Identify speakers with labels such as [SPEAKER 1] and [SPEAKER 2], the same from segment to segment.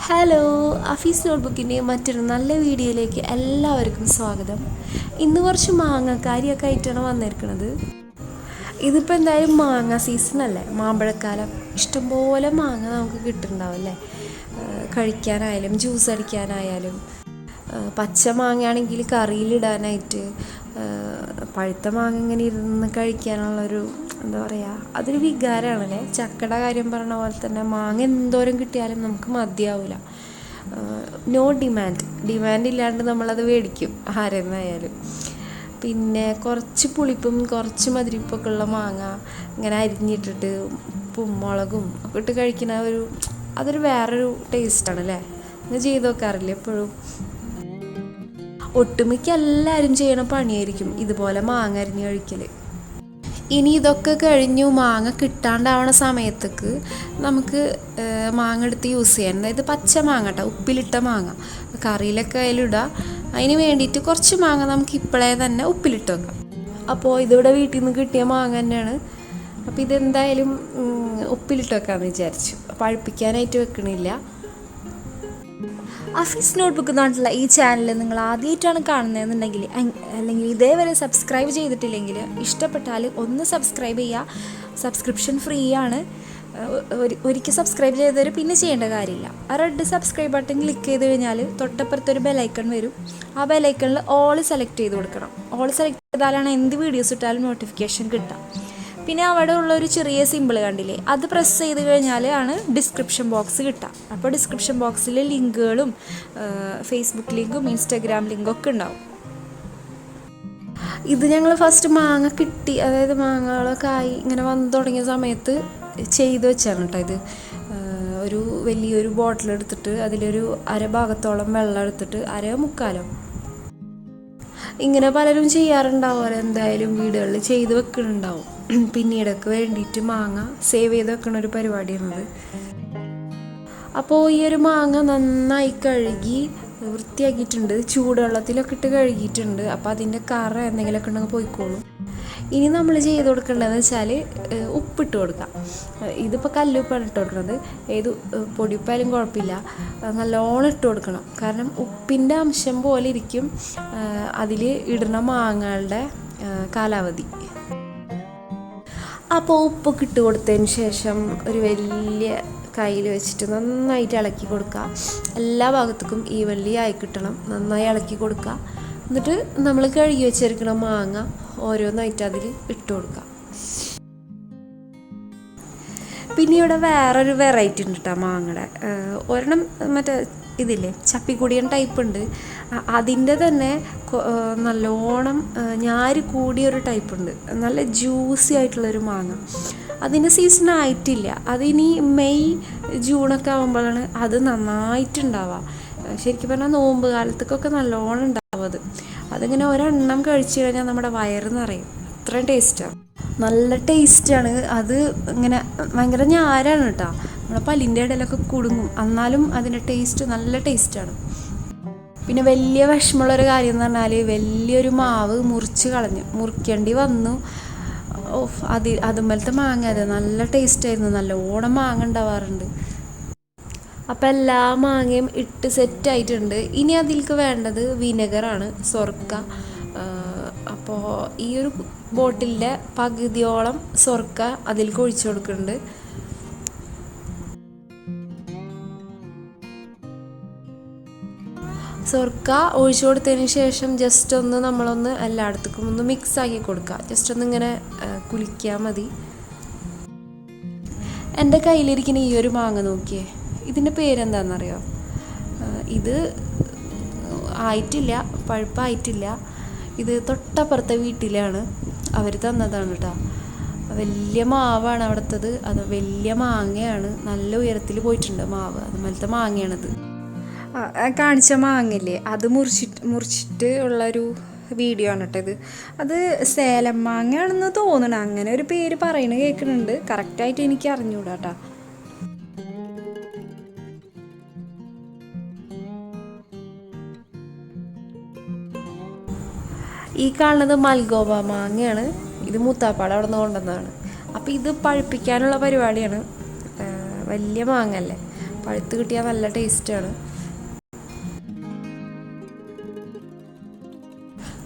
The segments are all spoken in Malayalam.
[SPEAKER 1] ഹലോ, അഫീസ്നോട്ട്ബുക്കിൻ്റെ മറ്റൊരു നല്ല വീഡിയോയിലേക്ക് എല്ലാവർക്കും സ്വാഗതം. ഇന്ന് കുറച്ച് മാങ്ങക്കാരിയൊക്കെ ആയിട്ടാണ് വന്നിരിക്കുന്നത്. ഇതിപ്പോൾ എന്തായാലും മാങ്ങ സീസണല്ലേ, മാമ്പഴക്കാലം. ഇഷ്ടംപോലെ മാങ്ങ നമുക്ക് കിട്ടുന്നുണ്ടാവും അല്ലേ, കഴിക്കാനായാലും ജ്യൂസ് അടിക്കാനായാലും. പച്ച മാങ്ങയാണെങ്കിൽ കറിയിലിടാനായിട്ട്, പഴുത്ത മാങ്ങ ഇങ്ങനെ ഇരുന്ന് കഴിക്കാനുള്ളൊരു എന്താ പറയുക, അതൊരു വികാരമാണല്ലേ. ചക്കയുടെ കാര്യം പറഞ്ഞ പോലെ തന്നെ മാങ്ങ എന്തോരം കിട്ടിയാലും നമുക്ക് മതിയാവില്ല. ഡിമാൻഡ് ഇല്ലാണ്ട് നമ്മളത് മേടിക്കും ആരെന്നായാലും. പിന്നെ കുറച്ച് പുളിപ്പും കുറച്ച് മധുരിപ്പൊക്കെ ഉള്ള മാങ്ങ ഇങ്ങനെ അരിഞ്ഞിട്ടിട്ട് ഉപ്പും മുളകും ഒക്കെ ഇട്ട് കഴിക്കുന്ന അതൊരു വേറൊരു ടേസ്റ്റാണല്ലേ. ഇത് ചെയ്ത് നോക്കാറില്ല എപ്പോഴും? ഒട്ടുമിക്ക എല്ലാവരും ചെയ്യണ പണിയായിരിക്കും ഇതുപോലെ മാങ്ങ അരിഞ്ഞ് കഴിക്കൽ. ഇനി ഇതൊക്കെ കഴിഞ്ഞു മാങ്ങ കിട്ടാണ്ടാവണ സമയത്തേക്ക് നമുക്ക് മാങ്ങ എടുത്ത് യൂസ് ചെയ്യാൻ, അതായത് പച്ച മാങ്ങ കേട്ടോ, ഉപ്പിലിട്ട മാങ്ങ കറിയിലൊക്കെ അതിലിടാം. അതിന് വേണ്ടിയിട്ട് കുറച്ച് മാങ്ങ നമുക്ക് ഇപ്പോഴേ തന്നെ ഉപ്പിലിട്ട് വെക്കാം. അപ്പോൾ ഇതിവിടെ വീട്ടിൽ നിന്ന് കിട്ടിയ മാങ്ങ തന്നെയാണ്. അപ്പോൾ ഇതെന്തായാലും ഉപ്പിലിട്ട് വെക്കാമെന്ന് വിചാരിച്ചു, പഴുപ്പിക്കാനായിട്ട് വെക്കണില്ല.
[SPEAKER 2] അഫീസ് നോട്ട്ബുക്ക് നാട്ടിലുള്ള ഈ ചാനൽ നിങ്ങൾ ആദ്യമായിട്ടാണ് കാണുന്നതെന്നുണ്ടെങ്കിൽ, അല്ലെങ്കിൽ ഇതേവരെ സബ്സ്ക്രൈബ് ചെയ്തിട്ടില്ലെങ്കിൽ, ഇഷ്ടപ്പെട്ടാൽ ഒന്ന് സബ്സ്ക്രൈബ് ചെയ്യുക. സബ്സ്ക്രിപ്ഷൻ ഫ്രീ ആണ്. ഒരിക്കൽ സബ്സ്ക്രൈബ് ചെയ്തവർ പിന്നെ ചെയ്യേണ്ട കാര്യമില്ല. ആ റെഡ് സബ്സ്ക്രൈബ് ബട്ടൺ ക്ലിക്ക് ചെയ്ത് കഴിഞ്ഞാൽ തൊട്ടപ്പുറത്തൊരു ബെലൈക്കൺ വരും. ആ ബെലൈക്കണിൽ ഓൾ സെലക്ട് ചെയ്ത് കൊടുക്കണം. ഓൾ സെലക്ട് ചെയ്താലാണ് എന്ത് വീഡിയോസ് ഇട്ടാലും നോട്ടിഫിക്കേഷൻ കിട്ടുക. പിന്നെ അവിടെ ഉള്ളൊരു ചെറിയ സിമ്പിൾ കണ്ടില്ലേ, അത് പ്രസ് ചെയ്ത് കഴിഞ്ഞാൽ ആണ് ഡിസ്ക്രിപ്ഷൻ ബോക്സ് കിട്ടുക. അപ്പോൾ ഡിസ്ക്രിപ്ഷൻ ബോക്സിൽ ലിങ്കുകളും ഫേസ്ബുക്ക് ലിങ്കും ഇൻസ്റ്റാഗ്രാം ലിങ്കും ഒക്കെ ഉണ്ടാവും.
[SPEAKER 1] ഇത് ഞങ്ങൾ ഫസ്റ്റ് മാങ്ങ കിട്ടി, അതായത് മാങ്ങകളൊക്കെ ആയി ഇങ്ങനെ വന്നു തുടങ്ങിയ സമയത്ത് ചെയ്ത് വെച്ചാണ് കേട്ടോ. ഇത് വലിയൊരു ബോട്ടിൽ എടുത്തിട്ട് അതിലൊരു അരഭാഗത്തോളം വെള്ളം എടുത്തിട്ട്, മുക്കാലോ ഇങ്ങനെ പലരും ചെയ്യാറുണ്ടാവും. എന്തായാലും വീടുകളിൽ ചെയ്ത് വെക്കുന്നുണ്ടാവും. പിന്നീടൊക്കെ വേണ്ടിയിട്ട് മാങ്ങ സേവ് ചെയ്ത് വെക്കണ ഒരു പരിപാടിയാണത്. അപ്പോൾ ഈ ഒരു മാങ്ങ നന്നായി കഴുകി വൃത്തിയാക്കിയിട്ടുണ്ട്, ചൂടുവെള്ളത്തിലൊക്കെ ഇട്ട് കഴുകിയിട്ടുണ്ട്. അപ്പോൾ അതിൻ്റെ കറ എന്തെങ്കിലുമൊക്കെ ഉണ്ടെങ്കിൽ പോയിക്കോളും. ഇനി നമ്മൾ ചെയ്ത് കൊടുക്കേണ്ടതെന്ന് വെച്ചാൽ ഉപ്പിട്ട് കൊടുക്കാം. ഇതിപ്പോൾ കല്ലുപ്പാണ് ഇട്ട് കൊടുക്കുന്നത്. ഏത് പൊടിയുപ്പായാലും കുഴപ്പമില്ല, നല്ലോണം ഇട്ട് കൊടുക്കണം. കാരണം ഉപ്പിൻ്റെ അംശം പോലെ ഇരിക്കും അതിൽ ഇടുന്ന മാങ്ങകളുടെ കാലാവധി. അപ്പോൾ ഉപ്പൊക്കെ ഇട്ട് കൊടുത്തതിന് ശേഷം ഒരു വലിയ കയ്യിൽ വെച്ചിട്ട് നന്നായിട്ട് ഇളക്കി കൊടുക്കുക. എല്ലാ ഭാഗത്തേക്കും ഈവൻലി ആയി കിട്ടണം. നന്നായി ഇളക്കി കൊടുക്കുക. എന്നിട്ട് നമ്മൾ കഴുകി വെച്ചിരിക്കുന്ന മാങ്ങ ഓരോന്നായിട്ട് അതിൽ ഇട്ട് കൊടുക്കുക. പിന്നെ ഇവിടെ വേറൊരു വെറൈറ്റി ഉണ്ട് കേട്ടോ മാങ്ങയുടെ. ഒരെണ്ണം മറ്റേ ഇതില്ലേ ചപ്പിക്കുടിയൻ ടൈപ്പ് ഉണ്ട്. അതിൻ്റെ തന്നെ നല്ലോണം ഞാര് കൂടിയൊരു ടൈപ്പ് ഉണ്ട്. നല്ല ജ്യൂസി ആയിട്ടുള്ളൊരു മാങ്ങ. അതിൻ്റെ സീസൺ ആയിട്ടില്ല. അതിനി മെയ് ജൂണൊക്കെ ആകുമ്പോഴാണ് അത് നന്നായിട്ടുണ്ടാവുക. ശരിക്കും പറഞ്ഞാൽ നോമ്പ് കാലത്തേക്കൊക്കെ നല്ലോണം ഉണ്ടാവും. അതിങ്ങനെ ഒരെണ്ണം കഴിച്ചു കഴിഞ്ഞാൽ നമ്മുടെ വയറ് നിറയും. അത്രയും ടേസ്റ്റാണ്, നല്ല ടേസ്റ്റാണ്. അത് ഇങ്ങനെ ഭയങ്കര ഞാരാണ് കേട്ടോ, നമ്മുടെ പല്ലിൻ്റെ ഇടയിലൊക്കെ കുടുങ്ങും. എന്നാലും അതിൻ്റെ ടേസ്റ്റ് നല്ല ടേസ്റ്റാണ്. പിന്നെ വലിയ വിഷമമുള്ളൊരു കാര്യം എന്ന് പറഞ്ഞാൽ വലിയൊരു മാവ് മുറിക്കേണ്ടി വന്നു. അതുപോലത്തെ മാങ്ങ അത് നല്ല ടേസ്റ്റായിരുന്നു. നല്ലോണം മാങ്ങ ഉണ്ടാവാറുണ്ട്. അപ്പോൾ എല്ലാ മാങ്ങയും ഇട്ട് സെറ്റായിട്ടുണ്ട്. ഇനി അതിലേക്ക് വേണ്ടത് വിനെഗറാണ്, സൊർക്ക. അപ്പോൾ ഈ ഒരു ബോട്ടിലിൻ്റെ പകുതിയോളം സൊർക്ക അതിലേക്ക് ഒഴിച്ചു കൊടുക്കുന്നുണ്ട്. സൊർക്ക ഒഴിച്ചു കൊടുത്തതിന് ശേഷം ജസ്റ്റ് ഒന്ന് നമ്മളൊന്ന് എല്ലായിടത്തേക്കും ഒന്ന് മിക്സ് ആക്കി കൊടുക്കുക. ജസ്റ്റ് ഒന്ന് ഇങ്ങനെ കുലിക്കാൻ മതി. എൻ്റെ കയ്യിലിരിക്കുന്ന ഈ ഒരു മാങ്ങ നോക്കിയേ, ഇതിൻ്റെ പേരെന്താണെന്നറിയോ? ഇത് ആയിട്ടില്ല, പഴുപ്പായിട്ടില്ല. ഇത് തൊട്ടപ്പുറത്തെ വീട്ടിലാണ് അവർ തന്നതാണ് കേട്ടോ. വലിയ മാവാണ് അവിടുത്തത്. അത് വലിയ മാങ്ങയാണ്, നല്ല ഉയരത്തിൽ പോയിട്ടുണ്ട് മാവ്. അതുപോലത്തെ മാങ്ങയാണത്.
[SPEAKER 2] കാണിച്ച മാങ്ങയില്ലേ, അത് മുറിച്ചിട്ട് ഉള്ളൊരു വീഡിയോ ആണ് കേട്ടോ ഇത്. അത് സേലം മാങ്ങയാണെന്ന് തോന്നണം, അങ്ങനെ ഒരു പേര് പറയണ കേൾക്കുന്നുണ്ട്. കറക്റ്റായിട്ട് എനിക്ക് അറിഞ്ഞൂടാ കേട്ടോ.
[SPEAKER 1] ഈ കാണുന്നത് മൽഗോവ മാങ്ങയാണ്. ഇത് മൂത്താപ്പാട് അവിടെ നിന്ന് കൊണ്ടുവന്നതാണ്. അപ്പോൾ ഇത് പഴുപ്പിക്കാനുള്ള പരിപാടിയാണ്. വലിയ മാങ്ങ അല്ലേ, പഴുത്ത് കിട്ടിയാൽ നല്ല ടേസ്റ്റാണ്.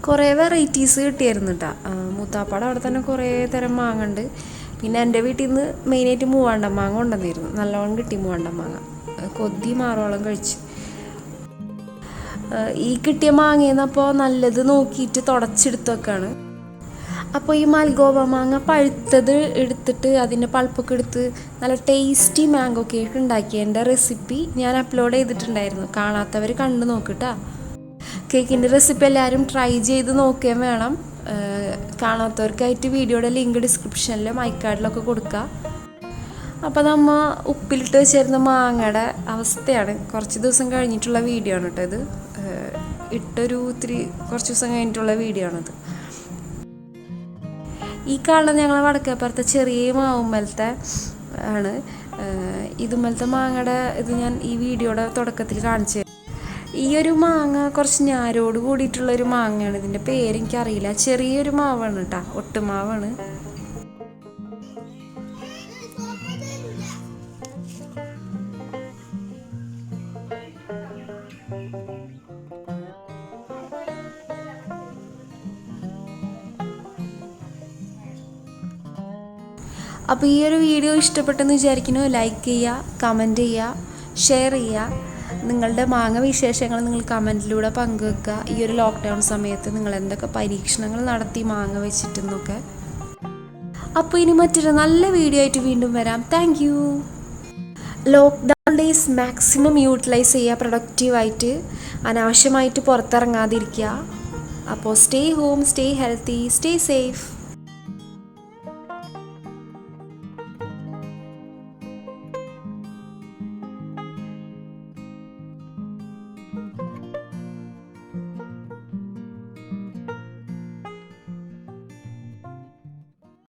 [SPEAKER 1] കുറേ വെറൈറ്റീസ് കിട്ടിയായിരുന്നു കേട്ടോ. മൂത്താപ്പാടെ അവിടെ തന്നെ കുറേ തരം മാങ്ങ ഉണ്ട്. പിന്നെ എൻ്റെ വീട്ടിൽ നിന്ന് മെയിനായിട്ട് മൂവാണ്ടൻ മാങ്ങ കൊണ്ടുവന്നിരുന്നു. നല്ലോണം കിട്ടി മൂവാണ്ടൻ മാങ്ങ, കൊതി മാറോളം കഴിച്ച്. ഈ കിട്ടിയ മാങ്ങയെന്നപ്പോൾ നല്ലത് നോക്കിയിട്ട് തുടച്ചെടുത്ത് വെക്കാണ്. അപ്പോൾ ഈ മൽഗോവ മാങ്ങ പഴുത്തത് എടുത്തിട്ട് അതിൻ്റെ പൾപ്പൊക്കെ എടുത്ത് നല്ല ടേസ്റ്റി മാംഗോ കേക്ക് ഉണ്ടാക്കിയതിൻ്റെ റെസിപ്പി ഞാൻ അപ്ലോഡ് ചെയ്തിട്ടുണ്ടായിരുന്നു. കാണാത്തവർ കണ്ടു നോക്കിട്ടാ. കേക്കിൻ്റെ റെസിപ്പി എല്ലാവരും ട്രൈ ചെയ്ത് നോക്കുകയും വേണം. കാണാത്തവർക്കായിട്ട് വീഡിയോയുടെ ലിങ്ക് ഡിസ്ക്രിപ്ഷനിലും ഐക്കാർഡിലൊക്കെ കൊടുക്കുക. അപ്പോൾ നമ്മൾ ഉപ്പിലിട്ട് വെച്ചിരുന്ന മാങ്ങയുടെ അവസ്ഥയാണ്. കുറച്ച് ദിവസം കഴിഞ്ഞിട്ടുള്ള വീഡിയോ ആണ് കേട്ടോ ഇത്. കുറച്ച് ദിവസം കഴിഞ്ഞിട്ടുള്ള വീഡിയോ ആണത്. ഈ കാണുന്നത് ഞങ്ങൾ വടക്കേപ്പുറത്തെ ചെറിയ മാവുമ്മലത്തെ ആണ്. ഇതുമലത്തെ മാങ്ങയുടെ ഇത് ഞാൻ ഈ വീഡിയോയുടെ തുടക്കത്തിൽ കാണിച്ചു. ഈ ഒരു മാങ്ങ കുറച്ച് ഞാരോട് കൂടിയിട്ടുള്ളൊരു മാങ്ങയാണ്. ഇതിൻ്റെ പേരെനിക്കറിയില്ല. ചെറിയൊരു മാവാണ് കേട്ടോ, ഒട്ടുമാവാണ്. അപ്പോൾ ഈ ഒരു വീഡിയോ ഇഷ്ടപ്പെട്ടെന്ന് വിചാരിക്കുന്നു. ലൈക്ക് ചെയ്യുക, കമൻറ്റ് ചെയ്യുക, ഷെയർ ചെയ്യുക. നിങ്ങളുടെ മാങ്ങ വിശേഷങ്ങൾ നിങ്ങൾ കമൻറ്റിലൂടെ പങ്കുവെക്കുക. ഈ ഒരു ലോക്ക്ഡൗൺ സമയത്ത് നിങ്ങൾ എന്തൊക്കെ പരീക്ഷണങ്ങൾ നടത്തി മാങ്ങ വെച്ചിട്ടെന്നൊക്കെ. അപ്പോൾ ഇനി മറ്റൊരു നല്ല വീഡിയോ ആയിട്ട് വീണ്ടും വരാം. Thank you. Lockdown days maximum utilise ചെയ്യുക പ്രൊഡക്റ്റീവായിട്ട്. അനാവശ്യമായിട്ട് പുറത്തിറങ്ങാതിരിക്കുക. അപ്പോൾ stay home, stay healthy, stay safe.